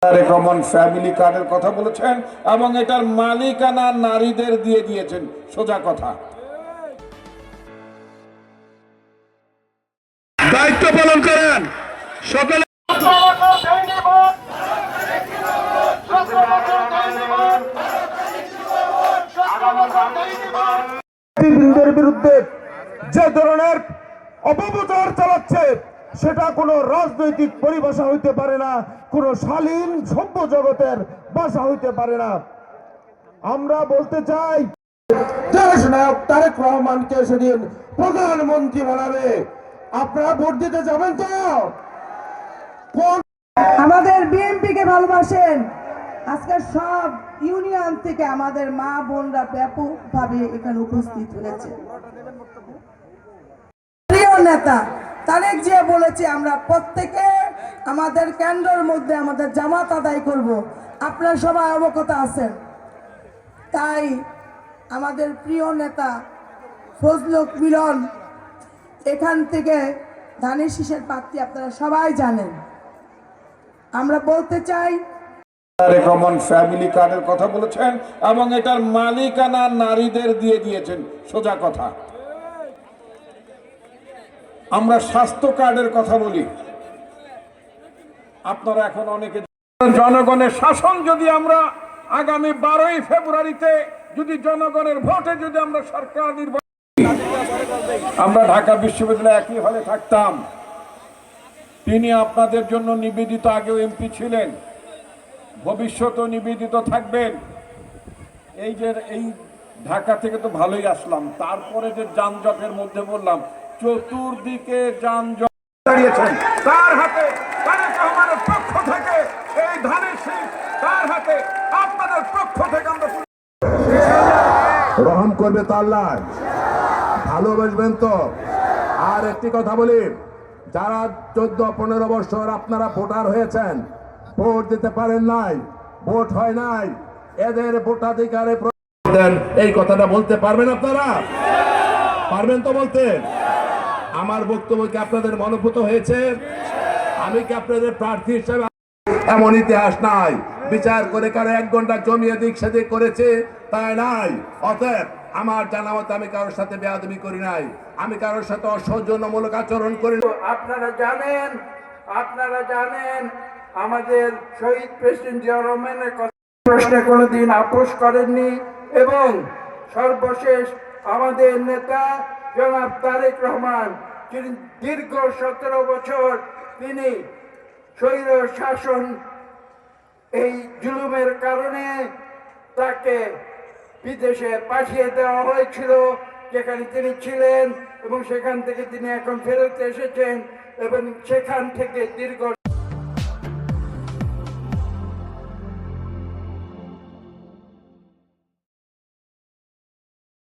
Common family কার্ডের কথা বলেছেন এবং এটার মালিকানা নারীদের দিয়ে দিয়েছেন। সোজা কথা, দায়িত্ব পালন করেন সকলে। বিরুদ্ধে যে ধরনের অপপ্রচার চালাচ্ছে সেটা কোনো রাজনৈতিক পরিভাষা হইতে পারে না, কোনো শালীন সভ্য জগতের ভাষা হইতে পারে না। আমরা বলতে চাই, দেশ নায়ক তারেক রহমানকে সেদিন প্রধানমন্ত্রী বানাবে, আপনারা ভোট দিতে যাবেন তো? আমাদের বিএনপি কে ভালোবাসেন। আজকে সব ইউনিয়ন থেকে আমাদের মা বোনরা ব্যাপকভাবে এখানে উপস্থিত হয়েছে। প্রিয় নেতা তারেক জিয়া বলেছে আমরা প্রত্যেকে আমাদের কেন্দ্রের মধ্যে আমাদের জামাত আদায় করব, আপনারা সবাই অবগত আছেন। তাই আমাদের প্রিয় নেতা ফজলুল মিলন এখান থেকে ধানের শীষের প্রার্থী, আপনারা সবাই জানেন। আমরা বলতে চাই, কমন ফ্যামিলি কার্ডের কথা বলেছেন এবং এটার মালিকানা নারীদের দিয়ে দিয়েছেন। সোজা কথা, আমরা স্বাস্থ্য কার্ডের কথা বলি। আপনারা এখন অনেকে জনগণের শাসন যদি আমরা আগামী 12ই ফেব্রুয়ারিতে যদি জনগণের ভোটে যদি আমরা সরকার নির্বাচন, আমরা ঢাকা বিশ্ববিদ্যালয়ে একই হলে থাকতাম। তিনি আপনাদের জন্য নিবেদিত, আগেও এমপি ছিলেন, ভবিষ্যতেও নিবেদিত থাকবেন। এই যে এই ঢাকা থেকে তো ভালোই আসলাম, তারপরে যে যানজটের মধ্যে বললাম, চতুর্দিকে যানজট দাঁড়িয়েছেন, তার হাতে তারেক রহমানের পক্ষ থেকে এই ধানের শীষ, তার হাতে আপনাদের পক্ষ থেকে আমরা রহম করবে তো আল্লাহ, ভালোবাসবেন তো। আর একটি কথা বলি, যারা 14-15 বছর আপনারা ভোটার হয়েছেন, ভোট দিতে পারেন নাই, ভোট হয় নাই, এদের ভোটাধিকারে দেন, এই কথাটা বলতে পারবেন আপনারা? পারবেন তো বলতে? আমার বক্তব্য কি আপনাদের মনোভূত হয়েছে? আমি কি আপনাদের প্রার্থী হিসেবে? এমন ইতিহাস নাই বিচার করে কারো 1 ঘন্টা জমিয়ে দিক সেদিক করেছে, তাই নাই। অতএব আমার জানা মতে আমি কারোর সাথে বেয়াদবি করি নাই, আমি কারোর সাথে অসৌজন্যমূলক আচরণ করি। আপনারা জানেন আমাদের শহীদ প্রেসিডেন্ট জিয়া রহমানের প্রশ্নে কোনোদিন আপোষ করেননি, এবং সর্বশেষ আমাদের নেতা জনাব তারেক রহমান, যিনি দীর্ঘ 17 বছর তিনি স্বৈর শাসন, এই জুলুমের কারণে তাকে বিদেশে পাঠিয়ে দেওয়া হয়েছিল, যেখানে তিনি ছিলেন, এবং সেখান থেকে তিনি এখন ফেরত এসেছেন, এবং সেখান থেকে দীর্ঘ